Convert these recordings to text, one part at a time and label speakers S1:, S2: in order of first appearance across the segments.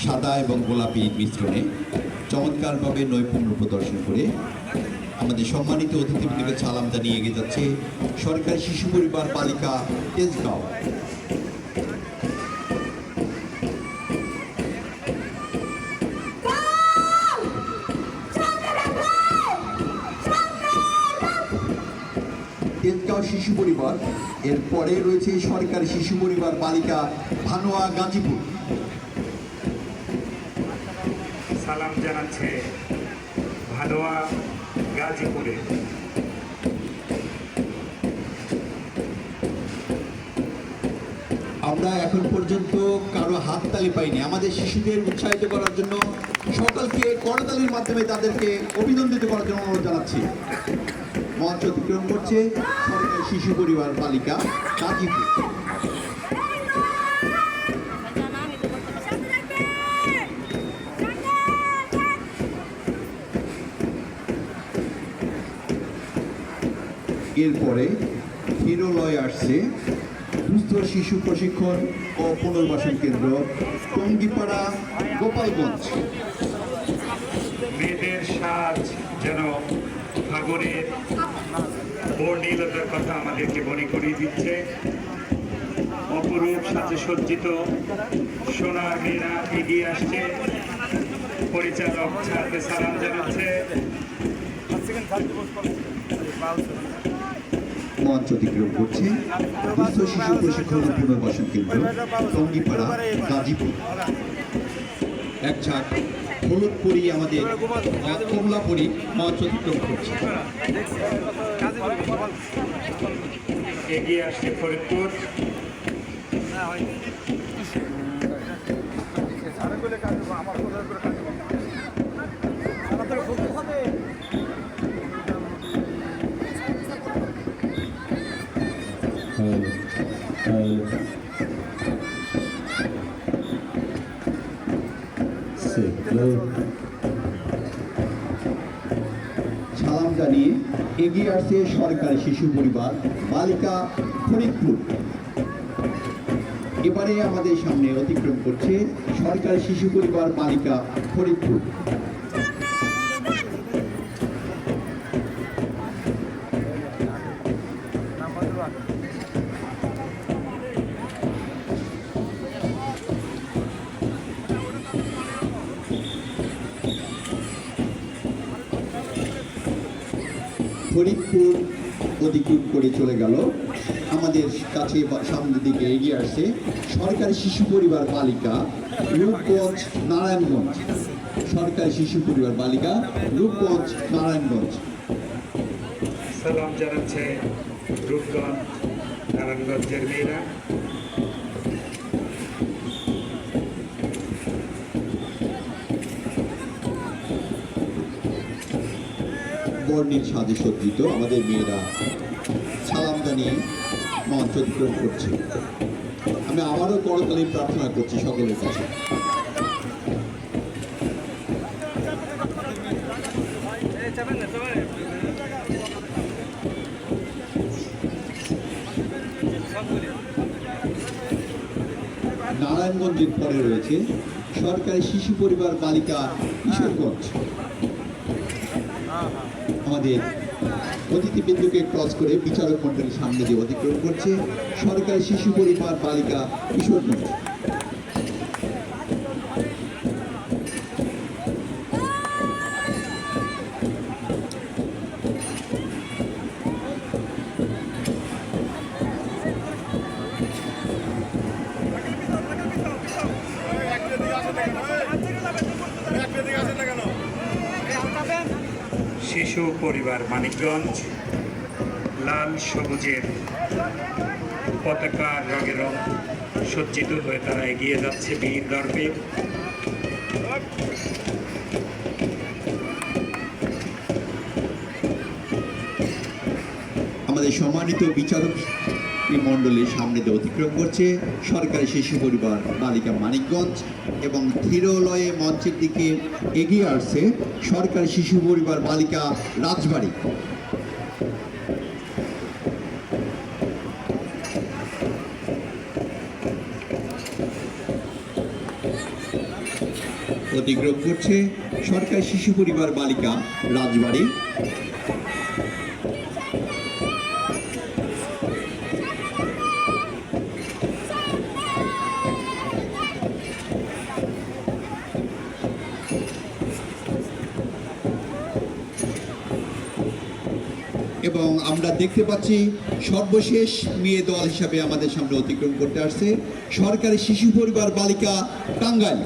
S1: সাদা এবং গোলাপি মিশ্রণে চমৎকারভাবে নৈপুণ্য প্রদর্শন করে আমাদের সম্মানিত অতিথিবৃন্দকে সালাম জানিয়ে এগিয়ে যাচ্ছে সরকারি শিশু পরিবার বালিকা তেজগাঁও। তেজগাঁও শিশু পরিবার, এরপরে রয়েছে সরকারি শিশু পরিবার বালিকা ভানোয়া গাজীপুর।
S2: সালাম জানাচ্ছে ভানোয়া গাজীপুরে।
S1: আমরা এখন পর্যন্ত কারো হাততালি পাইনি। আমাদের শিশুদের উৎসাহিত করার জন্য সকলকে করতালির মাধ্যমে তাদেরকে অভিনন্দিত করার জন্য অনুরোধ জানাচ্ছি। মঞ্চ অতিক্রম করছে সরকারি শিশু পরিবার বালিকা গাজীপুর। এরপরে হিরোলয় আসছে দুস্থ শিশু প্রশিক্ষণ ও পুনর্বাসন কেন্দ্র টঙ্গিপাড়া গোপালগঞ্জ।
S2: মেয়েদের সাজ যেন ফাগুনের বর্ণিলতার কথা আমাদেরকে মনে করিয়ে দিচ্ছে। অপরূপ সাজে সজ্জিত সোনার মেয়েরা এগিয়ে আসছে। পরিচালক ছাড়তে সালাম জানাচ্ছে।
S1: মঞ্চ অতিক্রম করছে দুস্থ শিশু প্রশিক্ষণ ও পুনর্বাসন কেন্দ্র টঙ্গিপাড়া গাজীপুর। এক ঝাঁক হলুদ পরি আমাদের কমলা পরি মঞ্চ অতিক্রম করছে।
S2: এগিয়ে আসছে ফরিদপুর।
S1: সালাম জানিয়ে এগিয়ে আসছে সরকারি শিশু পরিবার বালিকা ফরিদপুর। এবারে আমাদের সামনে অতিক্রম করছে সরকারি শিশু পরিবার বালিকা ফরিদপুর। ফরিদপুর অতিক্রম করে চলে গেল আমাদের কাছে সামনের দিকে এগিয়ে আসছে সরকারি শিশু পরিবার বালিকা রূপগঞ্জ নারায়ণগঞ্জ। সরকারি শিশু পরিবার বালিকা রূপগঞ্জ নারায়ণগঞ্জ।
S2: সালাম জানাচ্ছে রূপগঞ্জ নারায়ণগঞ্জের মেয়েরা।
S1: বর্ণিল সাজে সজ্জিত আমাদের মেয়েরা সালাম জানিয়ে মঞ্চ অতিক্রম করছে। আমি আবারও করতালি প্রার্থনা করছি সকলের কাছে। নারায়ণগঞ্জের পরে রয়েছে সরকারি শিশু পরিবার বালিকা কিশোরগঞ্জ। আমাদের অতিথিবৃন্দকে ক্রস করে বিচারক মণ্ডলীর সামনে দিয়ে অতিক্রম করছে সরকারি শিশু পরিবার বালিকা কিশোরগঞ্জ।
S2: শিশু পরিবার মানিকগঞ্জ লাল সবুজের পতাকার রঙে রং সজ্জিত হয়ে তারা এগিয়ে যাচ্ছে বীর গর্বে।
S1: আমাদের সম্মানিত বিচারক মণ্ডলীর সামনে দিয়ে অতিক্রম করছে সরকারি শিশু পরিবার বালিকা মানিকগঞ্জ এবং হিরোলয়ে মঞ্চের দিকে এগিয়ে আসছে সরকারি শিশু পরিবার বালিকা রাজবাড়ী। অতিক্রম করছে সরকারি শিশু পরিবার বালিকা রাজবাড়ি। এবং আমরা দেখতে পাচ্ছি সর্বশেষ মেয়ে দল হিসাবে আমাদের সামনে অতিক্রম করতে আসছে সরকারি শিশু পরিবার বালিকা টাঙ্গাইল।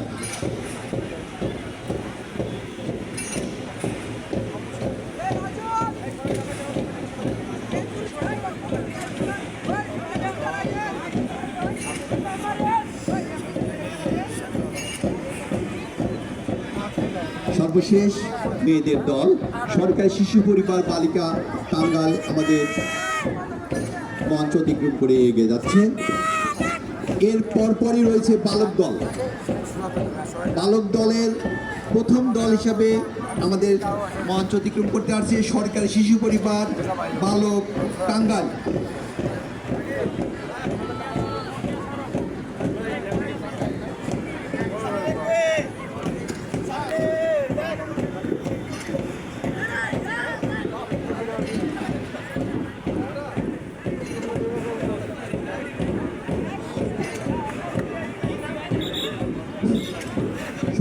S1: সর্বশেষ মেয়েদের দল সরকারি শিশু পরিবার বালিকা টাঙ্গাইল আমাদের মঞ্চ অতিক্রম করে এগিয়ে যাচ্ছে। এর পরপরই রয়েছে বালক দল। বালক দলের প্রথম দল হিসাবে আমাদের মঞ্চ অতিক্রম করতে আসছে সরকারি শিশু পরিবার বালক টাঙ্গাইল।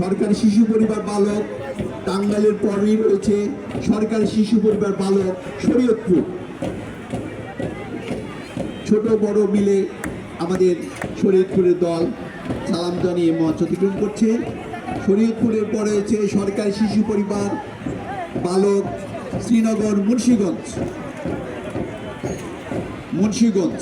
S1: সরকারি শিশু পরিবার বালক টাঙ্গাইলের পরেই রয়েছে সরকারি শিশু পরিবার বালক শরীয়তপুর। ছোট বড় মিলে আমাদের শরীয়তপুরের দল সালাম জানিয়ে মঞ্চ অতিক্রম করছে। শরীয়তপুরের পরে রয়েছে সরকারি শিশু পরিবার বালক শ্রীনগর মুন্সিগঞ্জ।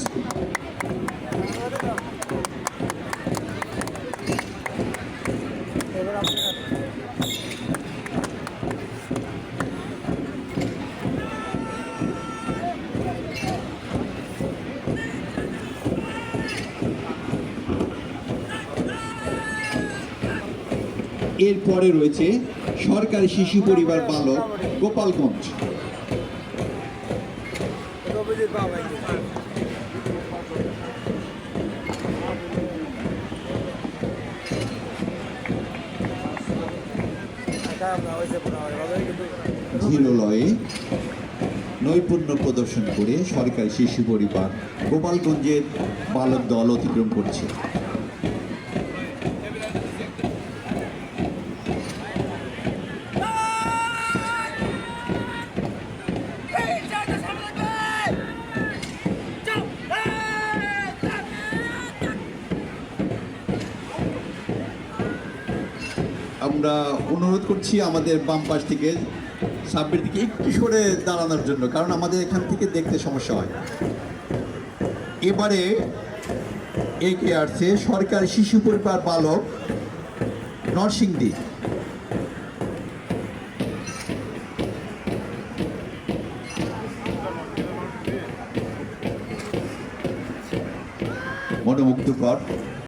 S1: এরপরে রয়েছে সরকারি শিশু পরিবার বালক গোপালগঞ্জ। ধীরলয়ে নৈপুণ্য প্রদর্শন করে সরকারি শিশু পরিবার গোপালগঞ্জের বালক দল অতিক্রম করছে। আমরা অনুরোধ করছি আমাদের বাম পাশ থেকে সামনের দিকে একটু সরে দাঁড়ানোর জন্য, কারণ আমাদের এখান থেকে দেখতে সমস্যা হয়। এবারে এগিয়ে আসছে সরকারি শিশু পরিবার বালক নরসিংদী। মনোমুগ্ধকর